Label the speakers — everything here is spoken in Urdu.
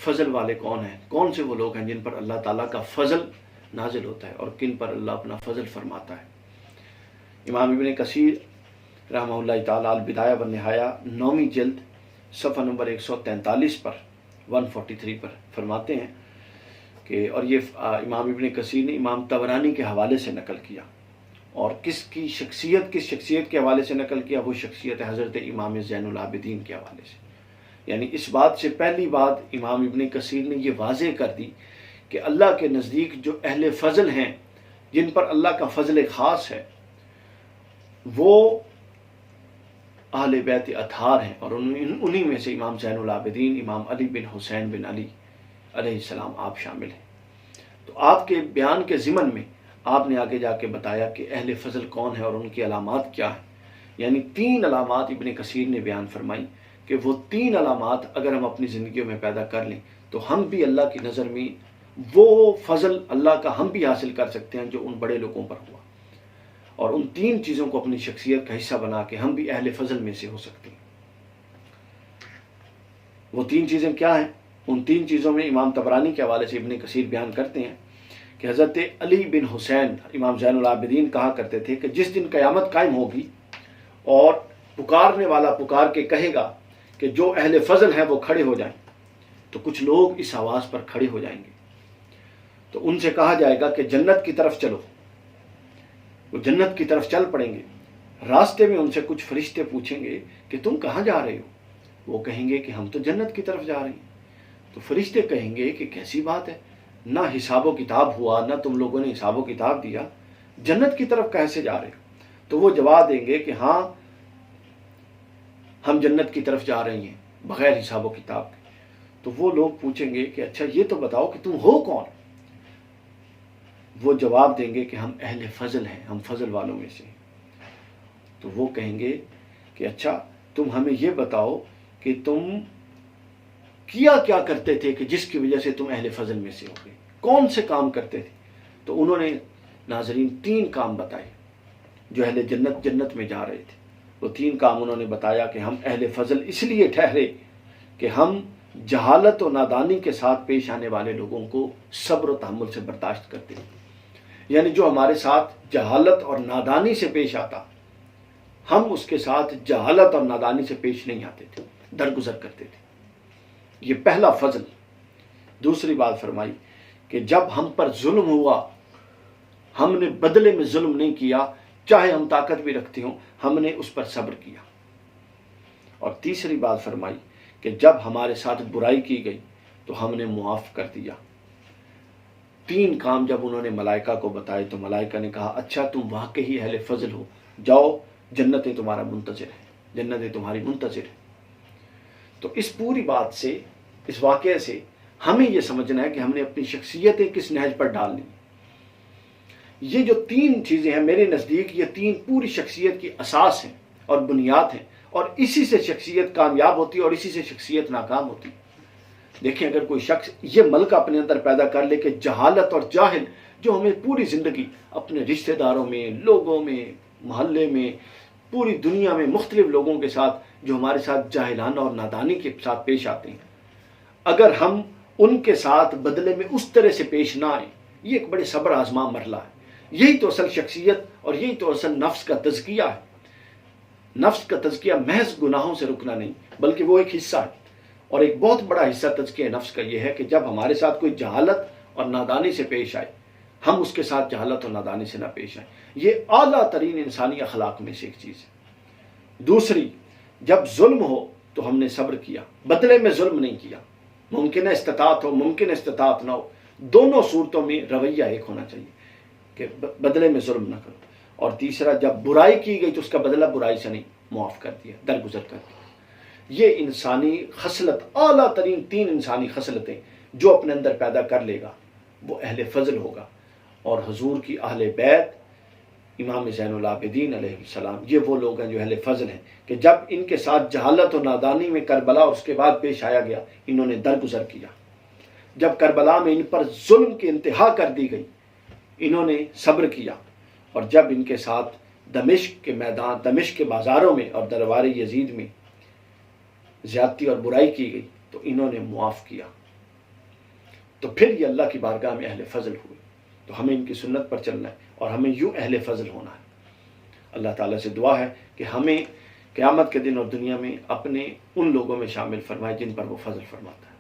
Speaker 1: فضل والے کون ہیں، کون سے وہ لوگ ہیں جن پر اللہ تعالیٰ کا فضل نازل ہوتا ہے اور کن پر اللہ اپنا فضل فرماتا ہے۔ امام ابن کثیر رحمہ اللہ تعالیٰ البدایہ والنہایہ 9ویں جلد صفحہ نمبر 143 پر 143 پر فرماتے ہیں کہ، اور یہ امام ابن کثیر نے امام طبرانی کے حوالے سے نقل کیا، اور کس شخصیت کے حوالے سے نقل کیا، وہ شخصیت حضرت امام زین العابدین کے حوالے سے۔ یعنی اس بات سے پہلی بات امام ابن کثیر نے یہ واضح کر دی کہ اللہ کے نزدیک جو اہل فضل ہیں، جن پر اللہ کا فضل خاص ہے، وہ اہل بیت اطہار ہیں، اور انہی میں سے امام زین العابدین امام علی بن حسین بن علی علیہ السلام آپ شامل ہیں۔ تو آپ کے بیان کے ضمن میں آپ نے آگے جا کے بتایا کہ اہل فضل کون ہے اور ان کی علامات کیا ہیں۔ یعنی 3 علامات ابن کثیر نے بیان فرمائی کہ وہ 3 علامات اگر ہم اپنی زندگیوں میں پیدا کر لیں تو ہم بھی اللہ کی نظر میں وہ فضل اللہ کا ہم بھی حاصل کر سکتے ہیں جو ان بڑے لوگوں پر ہوا، اور ان 3 چیزوں کو اپنی شخصیت کا حصہ بنا کے ہم بھی اہل فضل میں سے ہو سکتے ہیں۔ وہ 3 چیزیں کیا ہیں؟ ان 3 چیزوں میں امام طبرانی کے حوالے سے ابن کثیر بیان کرتے ہیں کہ حضرت علی بن حسین امام زین العابدین کہا کرتے تھے کہ جس دن قیامت قائم ہوگی اور پکارنے والا پکار کے کہے گا کہ جو اہل فضل ہیں وہ کھڑے ہو جائیں، تو کچھ لوگ اس آواز پر کھڑے ہو جائیں گے، تو ان سے کہا جائے گا کہ جنت کی طرف چلو، وہ جنت کی طرف چل پڑیں گے۔ راستے میں ان سے کچھ فرشتے پوچھیں گے کہ تم کہاں جا رہے ہو؟ وہ کہیں گے کہ ہم تو جنت کی طرف جا رہے ہیں۔ تو فرشتے کہیں گے کہ کیسی بات ہے، نہ حساب و کتاب ہوا، نہ تم لوگوں نے حساب و کتاب دیا، جنت کی طرف کیسے جا رہے ہو؟ تو وہ جواب دیں گے کہ ہاں ہم جنت کی طرف جا رہے ہیں بغیر حساب و کتاب کے۔ تو وہ لوگ پوچھیں گے کہ اچھا یہ تو بتاؤ کہ تم ہو کون؟ وہ جواب دیں گے کہ ہم اہل فضل ہیں، ہم فضل والوں میں سے ہیں۔ تو وہ کہیں گے کہ اچھا تم ہمیں یہ بتاؤ کہ تم کیا کرتے تھے کہ جس کی وجہ سے تم اہل فضل میں سے ہو گئے، کون سے کام کرتے تھے؟ تو انہوں نے ناظرین 3 کام بتائے جو اہل جنت میں جا رہے تھے۔ وہ 3 کام انہوں نے بتایا کہ ہم اہل فضل اس لیے ٹھہرے کہ ہم جہالت و نادانی کے ساتھ پیش آنے والے لوگوں کو صبر و تحمل سے برداشت کرتے ہیں۔ یعنی جو ہمارے ساتھ جہالت اور نادانی سے پیش آتا، ہم اس کے ساتھ جہالت اور نادانی سے پیش نہیں آتے تھے، درگزر کرتے تھے۔ یہ پہلا فضل۔ دوسری بات فرمائی کہ جب ہم پر ظلم ہوا، ہم نے بدلے میں ظلم نہیں کیا، چاہے ہم طاقت بھی رکھتے ہوں، ہم نے اس پر صبر کیا۔ اور تیسری بات فرمائی کہ جب ہمارے ساتھ برائی کی گئی تو ہم نے معاف کر دیا۔ 3 کام جب انہوں نے ملائکہ کو بتائے تو ملائکہ نے کہا اچھا تم واقعی اہل فضل ہو، جاؤ جنتیں تمہارا منتظر ہیں، جنتیں تمہاری منتظر ہیں۔ تو اس پوری بات سے، اس واقعے سے ہمیں یہ سمجھنا ہے کہ ہم نے اپنی شخصیتیں کس نہج پر ڈالنی۔ یہ جو 3 چیزیں ہیں میرے نزدیک، یہ 3 پوری شخصیت کی اساس ہیں اور بنیاد ہیں، اور اسی سے شخصیت کامیاب ہوتی ہے اور اسی سے شخصیت ناکام ہوتی ہے۔ دیکھیں اگر کوئی شخص یہ ملکہ اپنے اندر پیدا کر لے کہ جہالت اور جاہل جو ہمیں پوری زندگی اپنے رشتہ داروں میں، لوگوں میں، محلے میں، پوری دنیا میں مختلف لوگوں کے ساتھ جو ہمارے ساتھ جاہلانہ اور نادانی کے ساتھ پیش آتے ہیں، اگر ہم ان کے ساتھ بدلے میں اس طرح سے پیش نہ آئیں، یہ ایک بڑے صبر آزما مرحلہ ہے۔ یہی تو اصل شخصیت اور یہی تو اصل نفس کا تزکیہ ہے۔ نفس کا تزکیہ محض گناہوں سے رکنا نہیں، بلکہ وہ ایک حصہ ہے، اور ایک بہت بڑا حصہ تزکیہ نفس کا یہ ہے کہ جب ہمارے ساتھ کوئی جہالت اور نادانی سے پیش آئے، ہم اس کے ساتھ جہالت اور نادانی سے نہ پیش آئیں۔ یہ اعلیٰ ترین انسانی اخلاق میں سے ایک چیز ہے۔ دوسری، جب ظلم ہو تو ہم نے صبر کیا، بدلے میں ظلم نہیں کیا۔ ممکن ہے استطاعت ہو، ممکن ہے استطاعت نہ ہو، دونوں صورتوں میں رویہ ایک ہونا چاہیے کہ بدلے میں ظلم نہ کرو۔ اور تیسرا، جب برائی کی گئی تو اس کا بدلہ برائی سے نہیں، معاف کر دیا، درگزر کر دیا۔ یہ انسانی خصلت، اعلیٰ ترین 3 انسانی خصلتیں جو اپنے اندر پیدا کر لے گا وہ اہل فضل ہوگا۔ اور حضور کی اہل بیت امام زین العابدین علیہ السلام، یہ وہ لوگ ہیں جو اہل فضل ہیں کہ جب ان کے ساتھ جہالت و نادانی میں کربلا اور اس کے بعد پیش آیا گیا، انہوں نے درگزر کیا۔ جب کربلا میں ان پر ظلم کی انتہا کر دی گئی، انہوں نے صبر کیا۔ اور جب ان کے ساتھ دمشق کے میدان، دمشق کے بازاروں میں اور دربار یزید میں زیادتی اور برائی کی گئی تو انہوں نے معاف کیا۔ تو پھر یہ اللہ کی بارگاہ میں اہل فضل ہوئے. تو ہمیں ان کی سنت پر چلنا ہے اور ہمیں یوں اہل فضل ہونا ہے. اللہ تعالیٰ سے دعا ہے کہ ہمیں قیامت کے دن اور دنیا میں اپنے ان لوگوں میں شامل فرمائے جن پر وہ فضل فرماتا ہے.